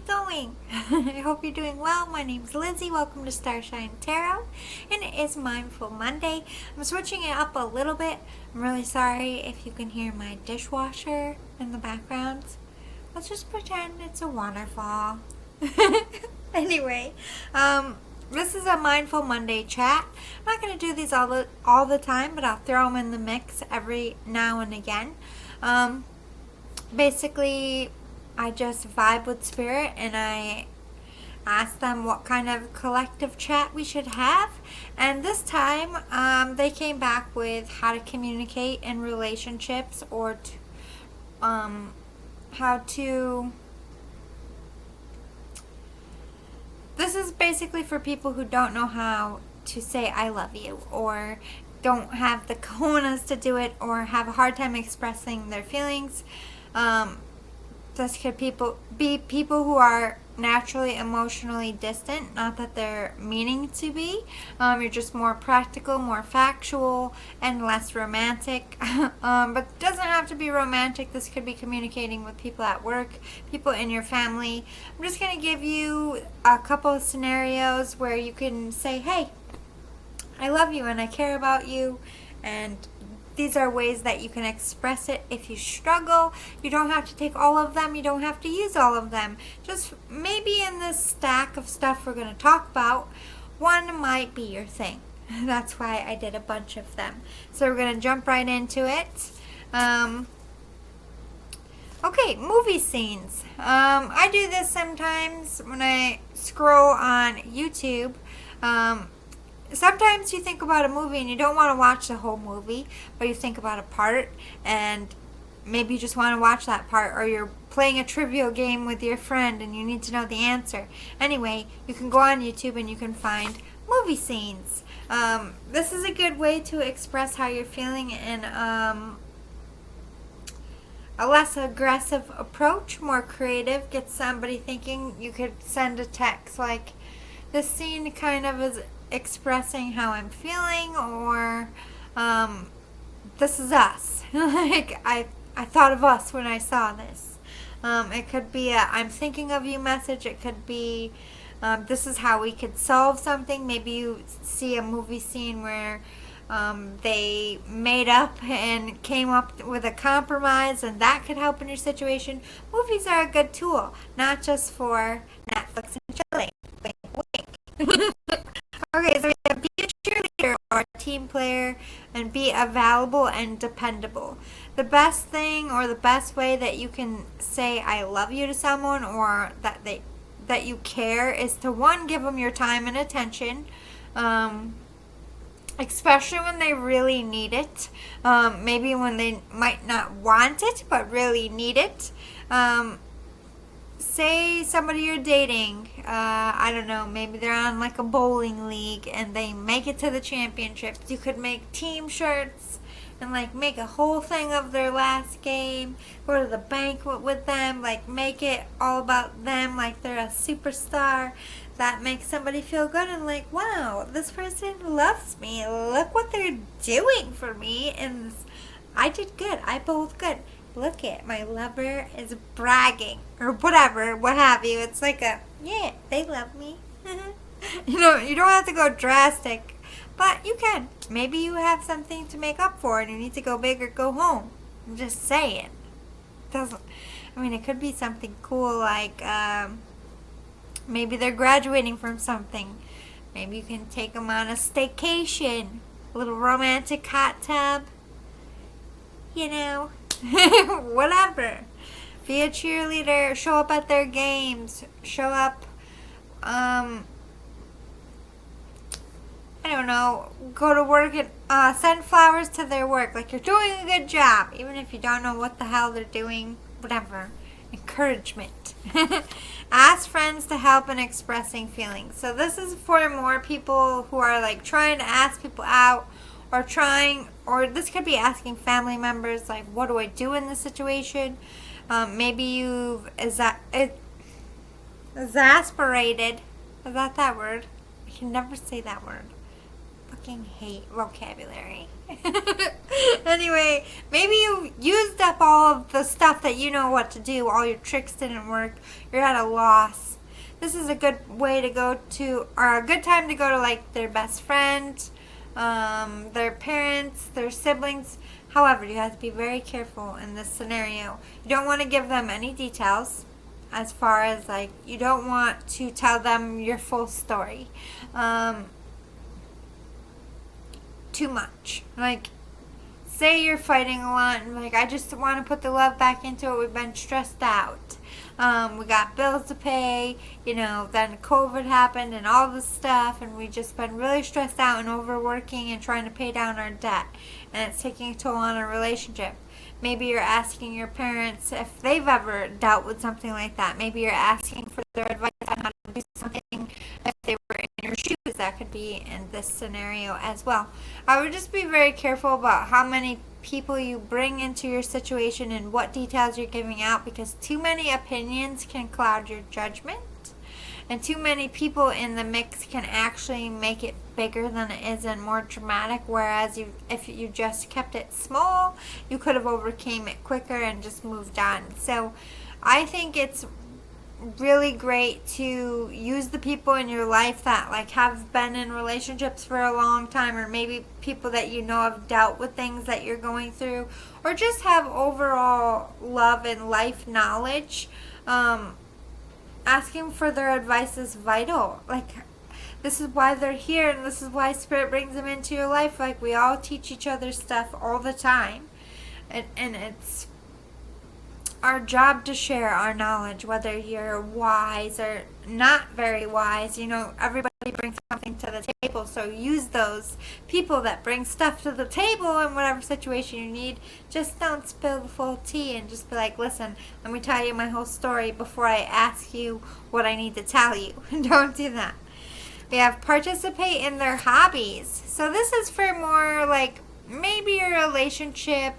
going? I hope you're doing well. My name's Lizzie. Welcome to Starshine Tarot, and it is Mindful Monday. I'm switching it up a little bit. I'm really sorry if you can hear my dishwasher in the background. Let's just pretend it's a waterfall. Anyway, this is a Mindful Monday chat. I'm not going to do these all the time, but I'll throw them in the mix every now and again. Basically, I just vibe with spirit and I ask them what kind of collective chat we should have. And this time, they came back with how to communicate in relationships, or how to... This is basically for people who don't know how to say I love you, or don't have the cojones to do it, or have a hard time expressing their feelings. This could be people who are naturally emotionally distant, not that they're meaning to be. You're just more practical, more factual, and less romantic. But it doesn't have to be romantic. This could be communicating with people at work, people in your family. I'm just going to give you a couple of scenarios where you can say, hey, I love you and I care about you, and these are ways that you can express it. If you struggle, you don't have to take all of them. You don't have to use all of them. Just maybe in this stack of stuff we're going to talk about, one might be your thing. That's why I did a bunch of them. So we're going to jump right into it. Okay, movie scenes. I do this sometimes when I scroll on YouTube. Sometimes you think about a movie and you don't want to watch the whole movie, but you think about a part, and maybe you just want to watch that part, or you're playing a trivial game with your friend and you need to know the answer. Anyway, you can go on YouTube and you can find movie scenes. This is a good way to express how you're feeling in a less aggressive approach, more creative, get somebody thinking. You could send a text like, this scene kind of is expressing how I'm feeling, or this is us. Like, I thought of us when I saw this. It could be a I'm thinking of you message. It could be this is how we could solve something. Maybe you see a movie scene where they made up and came up with a compromise, and that could help in your situation. Movies are a good tool, not just for Netflix and chilling. Wink, wink. Okay, so we have be a cheerleader or a team player, and be available and dependable. The best thing, or the best way that you can say I love you to someone, or that you care, is to, one, give them your time and attention, especially when they really need it. Maybe when they might not want it but really need it. Say somebody you're dating, I don't know, maybe they're on like a bowling league and they make it to the championships. You could make team shirts and like make a whole thing of their last game, go to the banquet with them, like make it all about them, like they're a superstar. That makes somebody feel good and like, wow, this person loves me. Look what they're doing for me, and I did good. I bowled good. Look at my lover is bragging, or whatever, what have you. It's like a, yeah, they love me. You know, you don't have to go drastic, but you can. Maybe you have something to make up for and you need to go big or go home. I'm just saying. It could be something cool, like maybe they're graduating from something. Maybe you can take them on a staycation, a little romantic hot tub, you know. Whatever. Be a cheerleader, show up at their games, show up, I don't know, go to work and send flowers to their work, like you're doing a good job, even if you don't know what the hell they're doing, whatever. Encouragement. Ask friends to help in expressing feelings. So this is for more people who are like trying to ask people out, or this could be asking family members, like, what do I do in this situation? Maybe you've exasperated. Is that word? I can never say that word. freaking hate vocabulary. Anyway, maybe you used up all of the stuff that you know what to do. All your tricks didn't work. You're at a loss. This is a good way to go to, or a good time to go to like their best friend, their parents, their siblings. However, you have to be very careful in this scenario. You don't want to give them any details, as far as like you don't want to tell them your full story too much. Like, say you're fighting a lot and like, I just want to put the love back into it. We've been stressed out. We got bills to pay, then COVID happened and all this stuff, and we just been really stressed out and overworking and trying to pay down our debt, and it's taking a toll on our relationship. Maybe you're asking your parents if they've ever dealt with something like that. Maybe you're asking for their advice on how to do something if they were in your shoes. That could be in this scenario as well. I would just be very careful about how many people you bring into your situation and what details you're giving out, because too many opinions can cloud your judgment. And too many people in the mix can actually make it bigger than it is and more dramatic. Whereas if you just kept it small, you could have overcame it quicker and just moved on. So I think it's really great to use the people in your life that like have been in relationships for a long time, or maybe people that you know have dealt with things that you're going through, or just have overall love and life knowledge. Asking for their advice is vital. Like, this is why they're here, and this is why Spirit brings them into your life. Like, we all teach each other stuff all the time, and it's our job to share our knowledge, whether you're wise or not very wise. Everybody brings something to the table, so use those people that bring stuff to the table in whatever situation you need. Just don't spill the full tea, and just be like, listen, let me tell you my whole story before I ask you what I need to tell you. Don't do that. We have participate in their hobbies. So this is for more like maybe your relationship.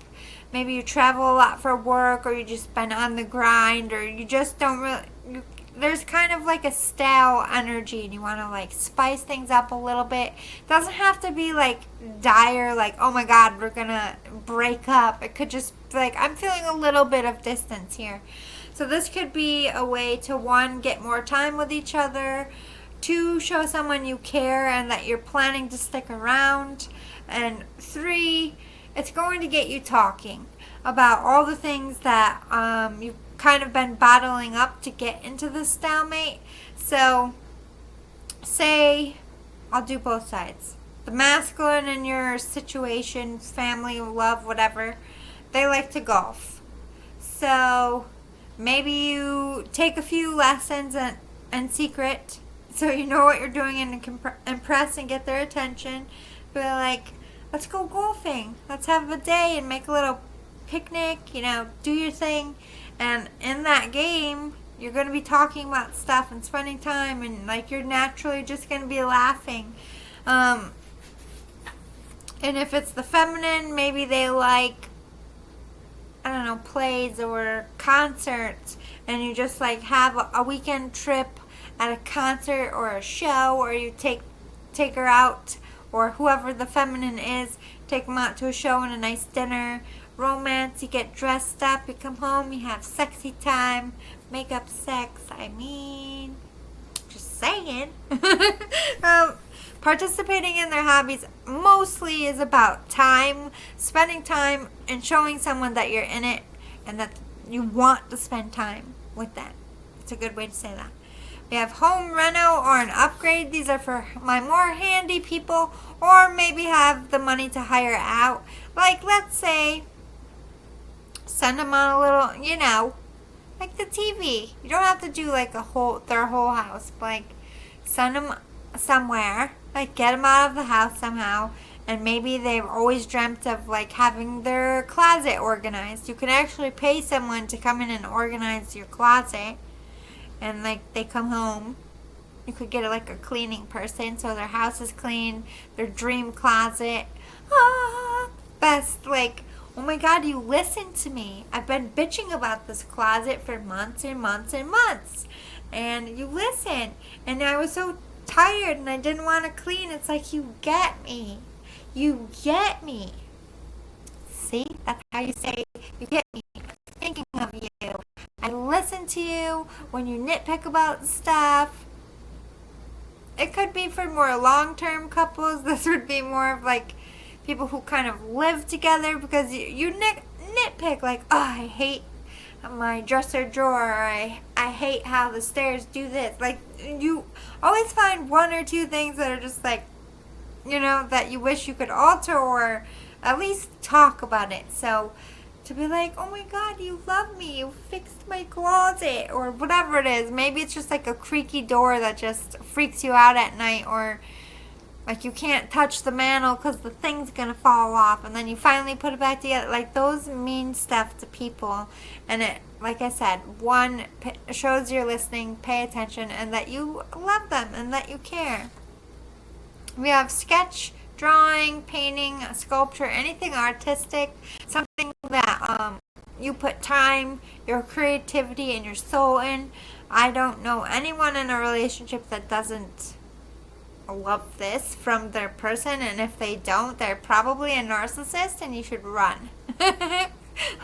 Maybe you travel a lot for work, or you just been on the grind, or you just don't really, there's kind of like a stale energy and you want to like spice things up a little bit. It doesn't have to be like dire, like, oh my God, we're going to break up. It could just be like, I'm feeling a little bit of distance here. So this could be a way to, 1, get more time with each other, 2, show someone you care and that you're planning to stick around, and 3, it's going to get you talking about all the things that you've kind of been bottling up to get into the stalemate. So, say, I'll do both sides. The masculine in your situation, family, love, whatever, they like to golf. So, maybe you take a few lessons in secret, so you know what you're doing, and impress and get their attention. Be like, let's go golfing. Let's have a day and make a little picnic, do your thing. And in that game, you're going to be talking about stuff and spending time, and like you're naturally just going to be laughing. And if it's the feminine, maybe they like, I don't know, plays or concerts, and you just like have a weekend trip at a concert or a show, or you take her out, or whoever the feminine is, take them out to a show and a nice dinner, romance, you get dressed up, you come home, you have sexy time, makeup sex, just saying. Participating in their hobbies mostly is about time, spending time and showing someone that you're in it and that you want to spend time with them. It's a good way to say that. We have home reno or an upgrade. These are for my more handy people, or maybe have the money to hire out. Like, let's say, send them on a little, like the TV. You don't have to do like their whole house, but like send them somewhere, like get them out of the house somehow. And maybe they've always dreamt of like having their closet organized. You can actually pay someone to come in and organize your closet. And like they come home, you could get like a cleaning person, so their house is clean, their dream closet. Best, like, oh my God, you listen to me. I've been bitching about this closet for months and months and months. And you listen. And I was so tired and I didn't want to clean. It's like, you get me. You get me. See? That's how you say, you get me. I'm thinking of you. I listen to you when you nitpick about stuff. It could be for more long-term couples. This would be more of like people who kind of live together, because you nitpick like, oh, I hate my dresser drawer, or I hate how the stairs do this. Like, you always find one or two things that are just like, that you wish you could alter, or at least talk about it. So to be like, oh my God, you love me, you fixed my closet, or whatever it is. Maybe it's just like a creaky door that just freaks you out at night, or like you can't touch the mantle because the thing's gonna fall off, and then you finally put it back together. Like, those mean stuff to people, and it, like I said, one, shows you're listening, pay attention, and that you love them and that you care. We have sketch, drawing, painting, sculpture, anything artistic, something that you put time, your creativity, and your soul in. I don't know anyone in a relationship that doesn't love this from their person, and if they don't, they're probably a narcissist and you should run.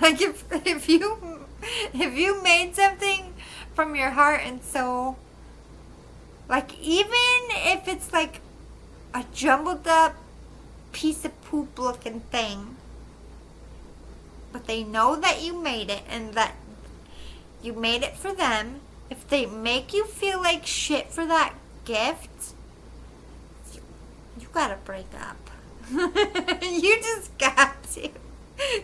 Like, if you made something from your heart and soul, like, even if it's like a jumbled up piece of poop looking thing, but they know that you made it and that you made it for them, if they make you feel like shit for that gift, you gotta break up. You just got to.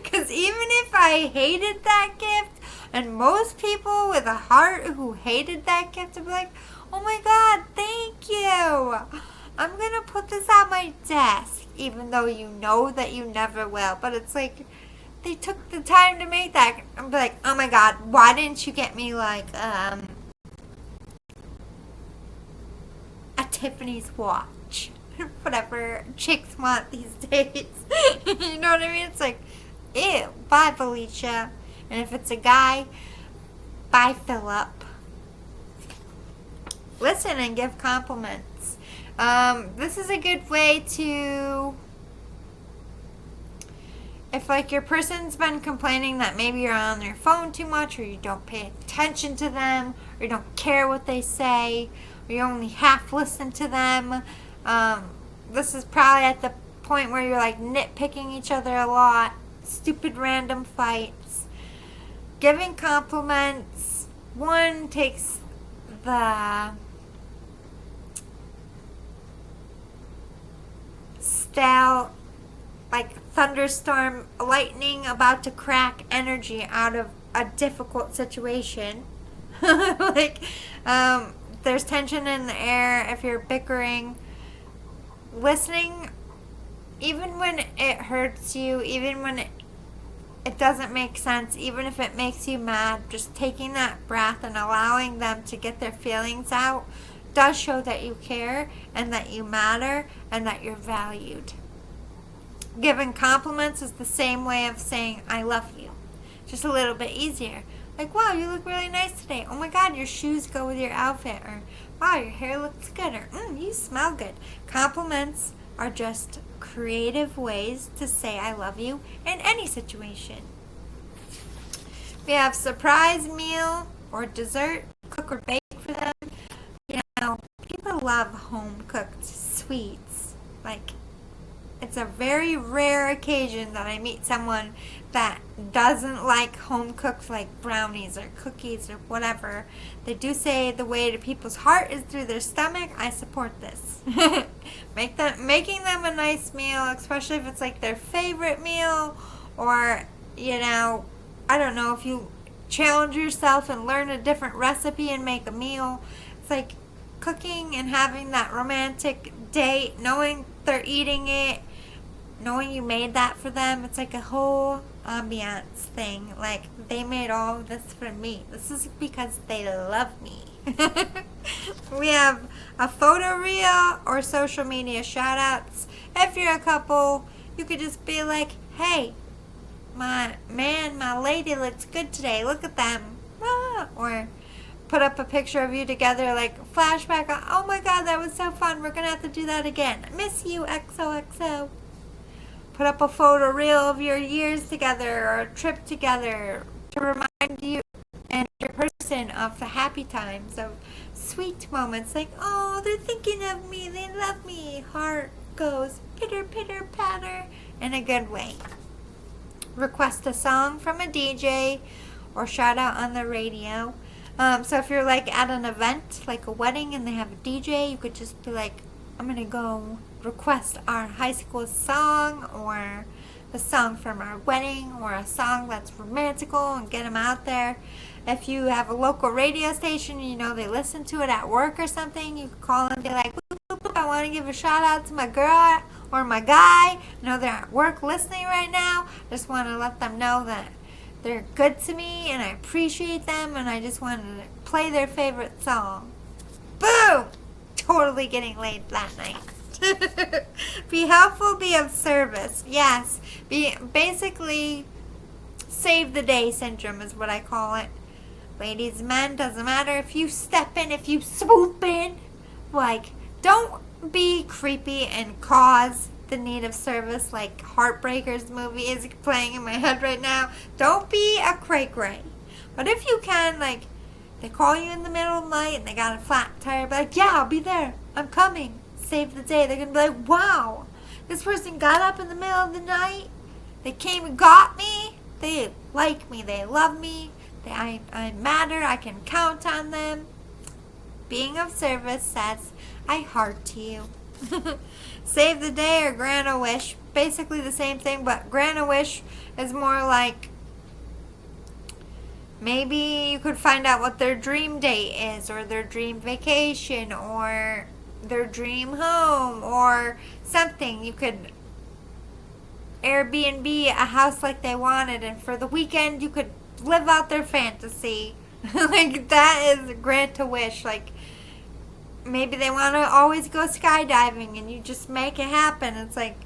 Because even if I hated that gift, and most people with a heart who hated that gift would be like, oh my God, thank you. I'm gonna put this on my desk, even though you know that you never will. But it's like, they took the time to make that. I'm like, oh my God, why didn't you get me like a Tiffany's watch? Whatever chicks want these days. You know what I mean? It's like, ew, bye Felicia. And if it's a guy, bye Philip. Listen and give compliments. This is a good way to, if like your person's been complaining that maybe you're on their phone too much, or you don't pay attention to them, or you don't care what they say, or you only half listen to them, this is probably at the point where you're like nitpicking each other a lot, stupid random fights. Giving compliments, one, takes the style, like thunderstorm, lightning about to crack energy out of a difficult situation. Like, there's tension in the air if you're bickering. Listening, even when it hurts you, even when it doesn't make sense, even if it makes you mad, just taking that breath and allowing them to get their feelings out does show that you care and that you matter and that you're valued. Giving compliments is the same way of saying I love you, just a little bit easier. Like, wow, you look really nice today. Oh my God, your shoes go with your outfit. Or, wow, your hair looks good. Or, you smell good. Compliments are just creative ways to say I love you in any situation. We have surprise meal or dessert, cook or bake for them. People love home-cooked sweets. Like, it's a very rare occasion that I meet someone that doesn't like home-cooked, like brownies or cookies or whatever. They do say the way to people's heart is through their stomach. I support this. Making them a nice meal, especially if it's like their favorite meal, or, I don't know, if you challenge yourself and learn a different recipe and make a meal. It's like cooking and having that romantic date, knowing they're eating it, knowing you made that for them. It's like a whole ambiance thing. Like, they made all of this for me. This is because they love me. We have a photo reel or social media shout outs. If you're a couple, you could just be like, hey, my man, my lady looks good today. Look at them. Or put up a picture of you together, like flashback. Oh my God, that was so fun. We're going to have to do that again. I miss you, XOXO. Put up a photo reel of your years together or a trip together to remind you and your person of the happy times, of sweet moments, like, oh, they're thinking of me, they love me. Heart goes pitter, pitter, patter in a good way. Request a song from a DJ or shout out on the radio. So if you're like at an event, like a wedding, and they have a DJ, you could just be like, I'm going to go request our high school song, or the song from our wedding, or a song that's romantical, and get them out there. If you have a local radio station, you know they listen to it at work or something, you could call and be like, I want to give a shout out to my girl or my guy. I know they're at work listening right now. Just want to let them know that they're good to me and I appreciate them, and I just wanted to play their favorite song. Boom! Totally getting laid that night. Be helpful, be of service. Yes. Basically, save the day syndrome is what I call it. Ladies, men, doesn't matter if you step in, if you swoop in. Like, don't be creepy and cause the need of service like Heartbreakers movie is playing in my head right now. Don't be a cray-cray. But if you can, like, they call you in the middle of the night and they got a flat tire, be like, yeah, I'll be there. I'm coming. Save the day. They're going to be like, wow, this person got up in the middle of the night. They came and got me. They like me. They love me. I matter. I can count on them. Being of service says, I heart to you. Save the day or grant a wish. Basically the same thing, but grant a wish is more like, maybe you could find out what their dream date is, or their dream vacation, or their dream home, or something. You could Airbnb a house like they wanted, and for the weekend you could live out their fantasy. Like, that is grant a wish. Like, maybe they want to always go skydiving and you just make it happen. It's like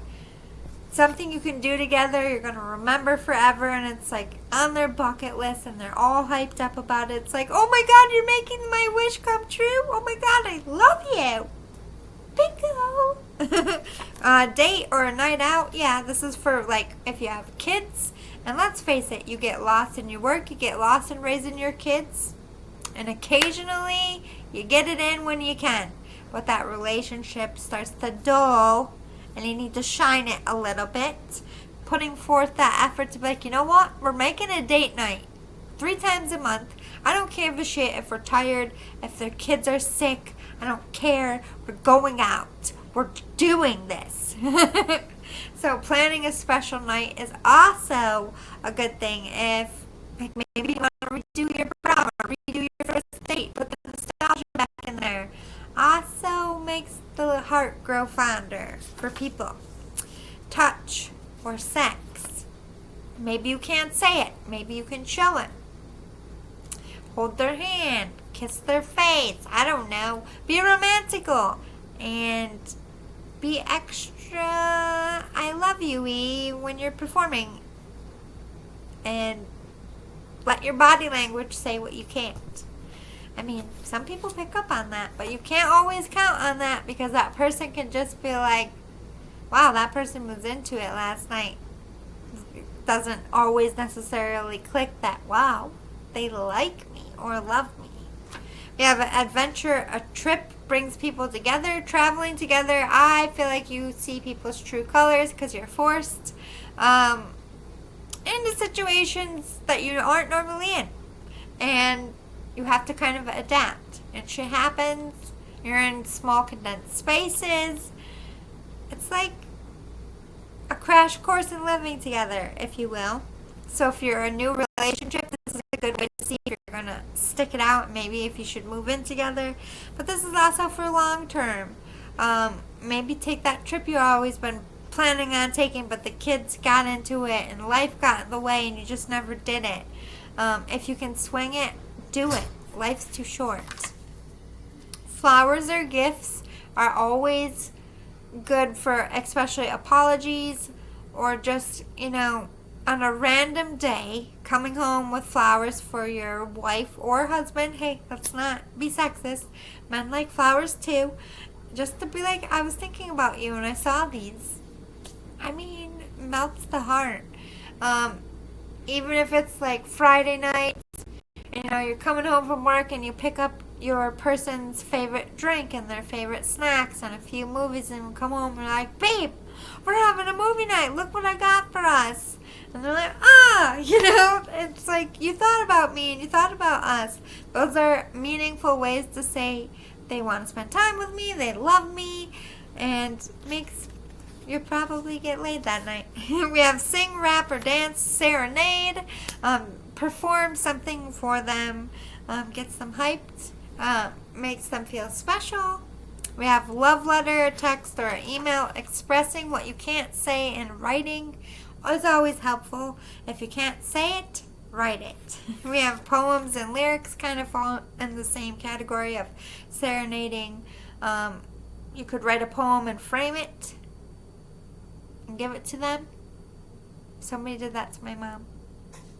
something you can do together, you're going to remember forever, and it's like on their bucket list and they're all hyped up about it. It's like, oh my God, you're making my wish come true. Oh my God, I love you. Bingo. Date or a night out. Yeah, this is for like if you have kids. And let's face it, you get lost in your work, you get lost in raising your kids. And occasionally, you get it in when you can. But that relationship starts to dull, and you need to shine it a little bit. Putting forth that effort to be like, you know what? We're making a date night 3 times a month. I don't give a shit if we're tired, if their kids are sick. I don't care. We're going out. We're doing this. So planning a special night is also a good thing. If like maybe you want to redo your prom or redo your first date, put the nostalgia back in there. Also makes the heart grow fonder for people. Touch or sex. Maybe you can't say it. Maybe you can show it. Hold their hand. Kiss their face. I don't know. Be romantical. And be extra I love you-y when you're performing. And let your body language say what you can't. I mean, some people pick up on that, but you can't always count on that, because that person can just be like, wow, that person was into it last night. It doesn't always necessarily click that, wow, they like me or love me. We have an adventure, a trip brings people together, traveling together. I feel like you see people's true colors because you're forced into situations that you aren't normally in. And you have to kind of adapt. And shit happens. You're in small condensed spaces. It's like a crash course in living together, if you will. So if you're a new relationship, this is a good way to see if you're going to stick it out, maybe if you should move in together. But this is also for long term. Maybe take that trip you've always been planning on taking, but the kids got into it and life got in the way and you just never did it. If you can swing it, do it. Life's too short. Flowers or gifts are always good for especially apologies or just, on a random day, coming home with flowers for your wife or husband. Hey, let's not be sexist. Men like flowers too. Just to be like, I was thinking about you and I saw these. I mean, melts the heart. Even if it's like Friday night, you're coming home from work and you pick up your person's favorite drink and their favorite snacks and a few movies and come home and you're like, babe, we're having a movie night. Look what I got for us. And they're like, it's like, you thought about me and you thought about us. Those are meaningful ways to say they want to spend time with me, they love me, and makes you probably get laid that night. We have sing, rap, or dance, serenade, perform something for them, gets them hyped, makes them feel special. We have love letter, text, or email expressing what you can't say in writing. Is always helpful. If you can't say it, write it. We have poems and lyrics, kind of fall in the same category of serenading. You could write a poem and frame it and give it to them. Somebody did that to my mom.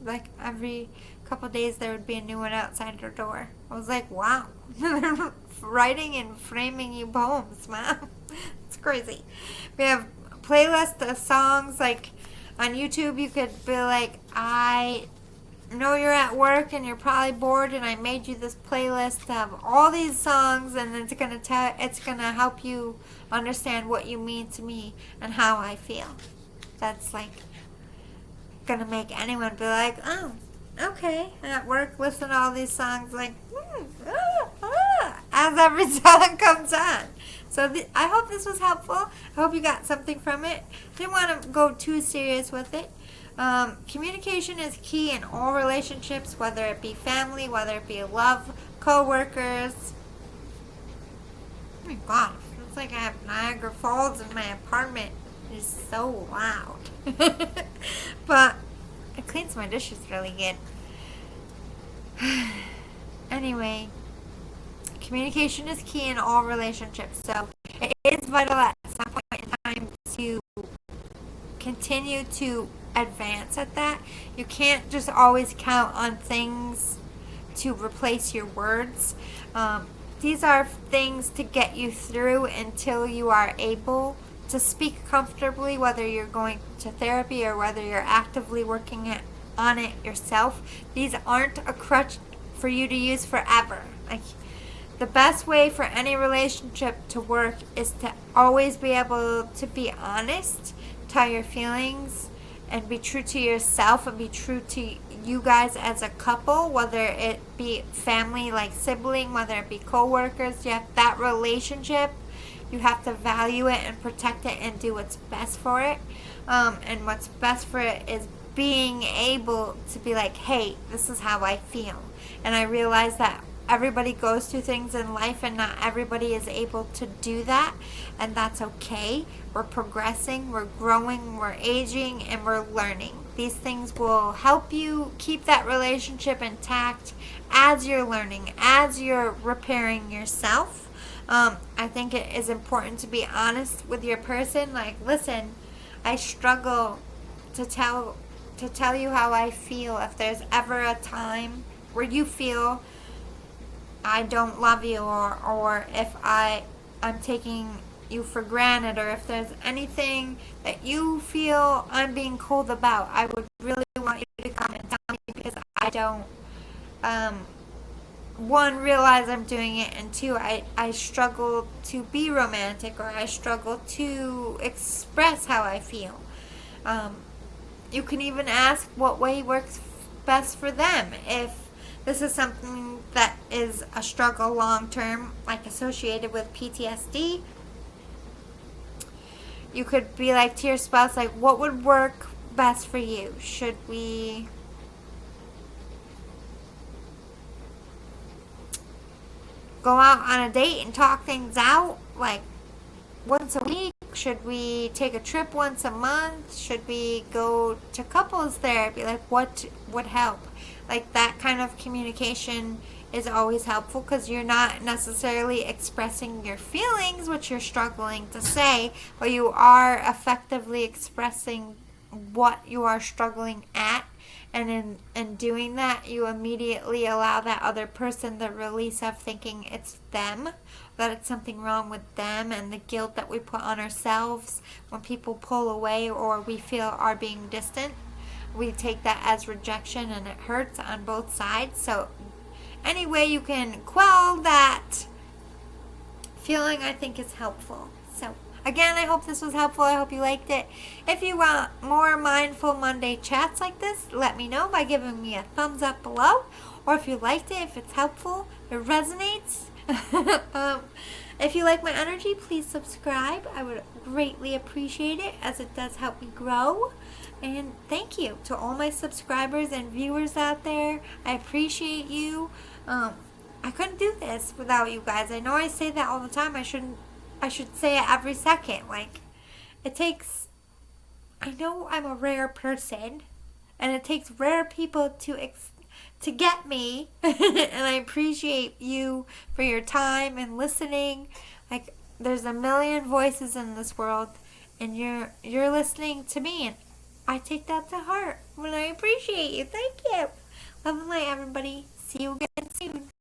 Like every couple days there would be a new one outside her door. I was like, wow. Writing and framing you poems, Mom. It's crazy. We have playlists of songs. Like on YouTube you could be like, I know you're at work and you're probably bored and I made you this playlist of all these songs and it's gonna help you understand what you mean to me and how I feel. That's like gonna make anyone be like, oh, okay. And at work, listen to all these songs like, as every song comes on. So I hope this was helpful. I hope you got something from it. Didn't want to go too serious with it. Communication is key in all relationships, whether it be family, whether it be love, co-workers. Oh my gosh, it's like I have Niagara Falls in my apartment. It is so loud. But it cleans my dishes really good. Anyway, communication is key in all relationships. So it is vital at some point in time to continue to advance at that. You can't just always count on things to replace your words. These are things to get you through until you are able to speak comfortably, whether you're going to therapy or whether you're actively working on it yourself. These aren't a crutch for you to use forever. Like, the best way for any relationship to work is to always be able to be honest, tell your feelings, and be true to yourself and be true to you guys as a couple, whether it be family like sibling, whether it be co-workers. You have that relationship. You have to value it and protect it and do what's best for it. And what's best for it is being able to be like, hey, this is how I feel. And I realize that everybody goes through things in life and not everybody is able to do that. And that's okay. We're progressing, we're growing, we're aging, and we're learning. These things will help you keep that relationship intact as you're learning, as you're repairing yourself. I think it is important to be honest with your person. Like, listen, I struggle to tell you how I feel. If there's ever a time where you feel I don't love you, or if I'm taking you for granted, or if there's anything that you feel I'm being cold about, I would really want you to come and tell me, because I don't one, realize I'm doing it, and two, I struggle to be romantic, or I struggle to express how I feel. You can even ask what way works best for them. If this is something that is a struggle long term, like associated with PTSD, you could be like to your spouse, like, what would work best for you? Should we go out on a date and talk things out like once a week? Should we take a trip once a month? Should we go to couples therapy? Like, what would help? Like, that kind of communication is always helpful, because you're not necessarily expressing your feelings, which you're struggling to say, but you are effectively expressing what you are struggling at, and in doing that, you immediately allow that other person the release of thinking it's them, that it's something wrong with them, and the guilt that we put on ourselves when people pull away or we feel are being distant. We take that as rejection, and it hurts on both sides. So any way you can quell that feeling, I think, is helpful. So again, I hope this was helpful. I hope you liked it. If you want more Mindful Monday chats like this, let me know by giving me a thumbs up below. Or if you liked it, if it's helpful, it resonates. If you like my energy, please subscribe. I would greatly appreciate it, as it does help me grow. And thank you to all my subscribers and viewers out there. I appreciate you. I couldn't do this without you guys. I know I say that all the time. I should say it every second. Like, it takes, I know I'm a rare person, and it takes rare people to get me. And I appreciate you for your time and listening. Like, there's a million voices in this world, and you're listening to me, and I take that to heart. And I appreciate you. Thank you. Love and light, everybody. See you again soon.